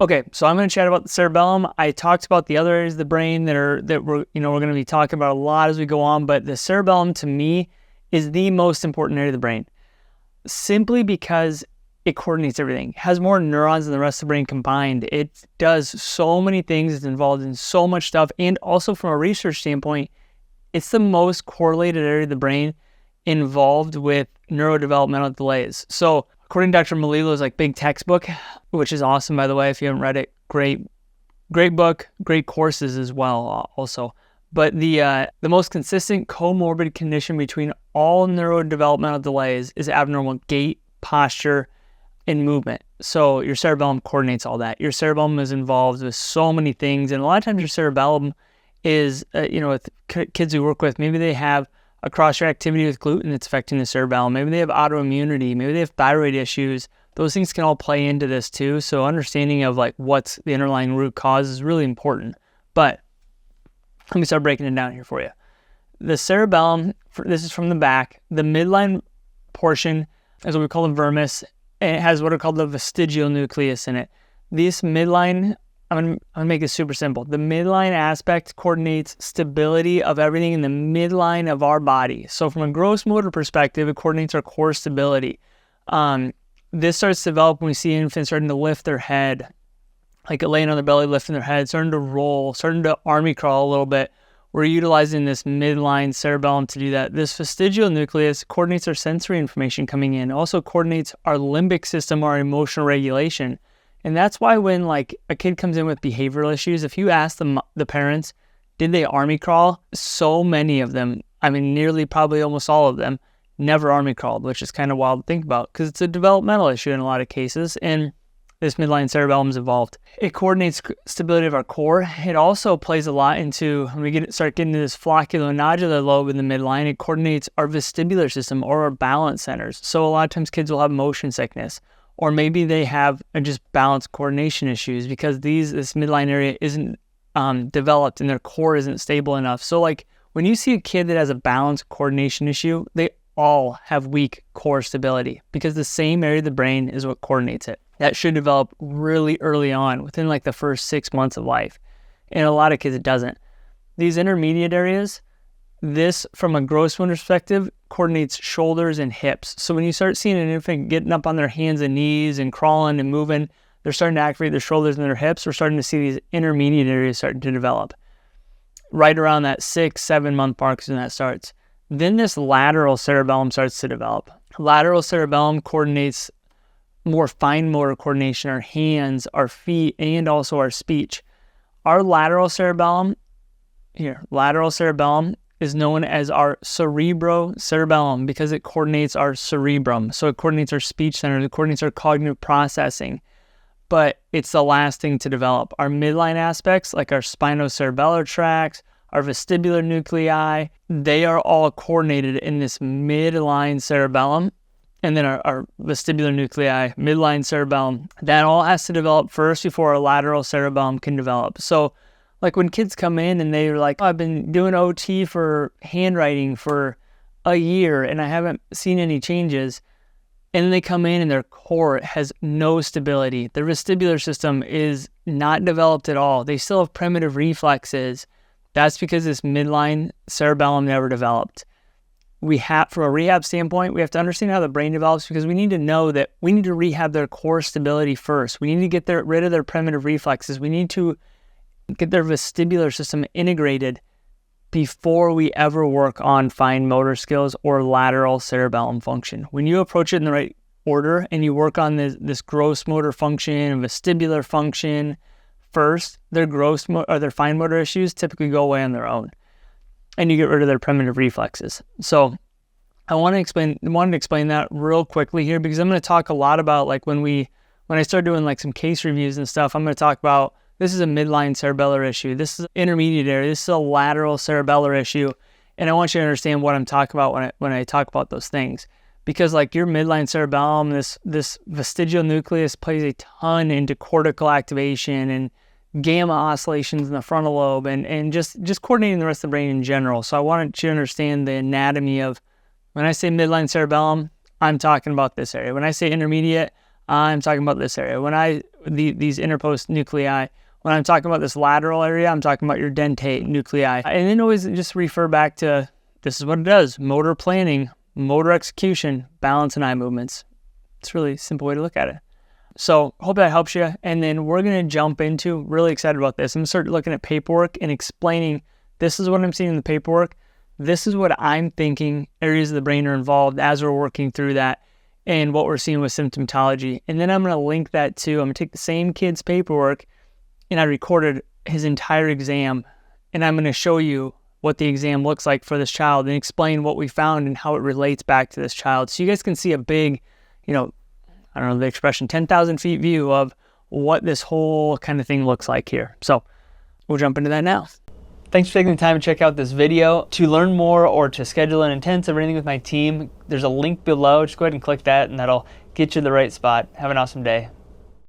Okay, so I'm going to chat about the cerebellum. I talked about the other areas of the brain that we're going to be talking about a lot as we go on, but the cerebellum to me is the most important area of the brain, simply because it coordinates everything. It has more neurons than the rest of the brain combined. It does so many things. It's involved in so much stuff, and also from a research standpoint, it's the most correlated area of the brain involved with neurodevelopmental delays. So according to Dr. Malilo's big textbook, which is awesome, by the way, if you haven't read it, great book, great courses as well also. But the most consistent comorbid condition between all neurodevelopmental delays is abnormal gait, posture, and movement. So your cerebellum coordinates all that. Your cerebellum is involved with so many things, and a lot of times your cerebellum is, with kids we work with, maybe they have a cross-reactivity with gluten that's affecting the cerebellum. Maybe they have autoimmunity. Maybe they have thyroid issues. Those things can all play into this too. So understanding of what's the underlying root cause is really important. But let me start breaking it down here for you. The cerebellum, this is from the back. The midline portion is what we call the vermis, and it has what are called the vestigial nucleus in it. This midline, I'm gonna make it super simple. The midline aspect coordinates stability of everything in the midline of our body. So from a gross motor perspective, it coordinates our core stability. This starts to develop when we see infants starting to lift their head, laying on their belly, lifting their head, starting to roll, starting to army crawl a little bit. We're utilizing this midline cerebellum to do that. This vestigial nucleus coordinates our sensory information coming in. It also coordinates our limbic system, our emotional regulation. And that's why when a kid comes in with behavioral issues, if you ask them, the parents, did they army crawl? So many of them, nearly probably almost all of them, never army crawled, which is kind of wild to think about because it's a developmental issue in a lot of cases. And this midline cerebellum is involved. It coordinates stability of our core. It also plays a lot into, when we start getting to this flocculonodular lobe in the midline, it coordinates our vestibular system or our balance centers. So a lot of times kids will have motion sickness, or maybe they have just balance coordination issues because this midline area isn't developed and their core isn't stable enough. So when you see a kid that has a balance coordination issue, they all have weak core stability because the same area of the brain is what coordinates it. That should develop really early on, within the first 6 months of life. And a lot of kids, it doesn't. These intermediate areas, this, from a gross motor perspective, coordinates shoulders and hips. So when you start seeing an infant getting up on their hands and knees and crawling and moving, they're starting to activate their shoulders and their hips. We're starting to see these intermediate areas starting to develop. Right around that 6-7 month mark is when that starts. Then this lateral cerebellum starts to develop. Lateral cerebellum coordinates more fine motor coordination, our hands, our feet, and also our speech. Our lateral cerebellum is known as our cerebrocerebellum because it coordinates our cerebrum. So it coordinates our speech centers, it coordinates our cognitive processing, but it's the last thing to develop. Our midline aspects, like our spinocerebellar tracts, our vestibular nuclei, they are all coordinated in this midline cerebellum. And then our vestibular nuclei, midline cerebellum, that all has to develop first before our lateral cerebellum can develop. So when kids come in and they're I've been doing OT for handwriting for a year and I haven't seen any changes. And then they come in and their core has no stability. The vestibular system is not developed at all. They still have primitive reflexes. That's because this midline cerebellum never developed. From a rehab standpoint, we have to understand how the brain develops because we need to know that we need to rehab their core stability first. We need to get rid of their primitive reflexes. We need to get their vestibular system integrated before we ever work on fine motor skills or lateral cerebellum function. When you approach it in the right order and you work on this gross motor function and vestibular function first, their fine motor issues typically go away on their own. And you get rid of their primitive reflexes. So I wanted to explain that real quickly here because I'm going to talk a lot about when I start doing some case reviews and stuff, I'm going to talk about this is a midline cerebellar issue. This is intermediate area. This is a lateral cerebellar issue. And I want you to understand what I'm talking about when I talk about those things. Because your midline cerebellum, this vestigial nucleus plays a ton into cortical activation and gamma oscillations in the frontal lobe and just coordinating the rest of the brain in general. So I wanted you to understand the anatomy of, when I say midline cerebellum, I'm talking about this area. When I say intermediate, I'm talking about this area. These interpost nuclei, when I'm talking about this lateral area, I'm talking about your dentate nuclei. And then always just refer back to, this is what it does: motor planning, motor execution, balance, and eye movements. It's a really simple way to look at it. So hope that helps you. And then we're going to jump into, really excited about this, I'm going to start looking at paperwork and explaining, this is what I'm seeing in the paperwork. This is what I'm thinking areas of the brain are involved as we're working through that and what we're seeing with symptomatology. And then I'm going to link that to, I'm going to take the same kid's paperwork, and I recorded his entire exam, and I'm going to show you what the exam looks like for this child and explain what we found and how it relates back to this child. So you guys can see a big, I don't know the expression, 10,000 feet view of what this whole kind of thing looks like here. So we'll jump into that now. Thanks for taking the time to check out this video. To learn more or to schedule an intensive or anything with my team, there's a link below. Just go ahead and click that, and that'll get you to the right spot. Have an awesome day.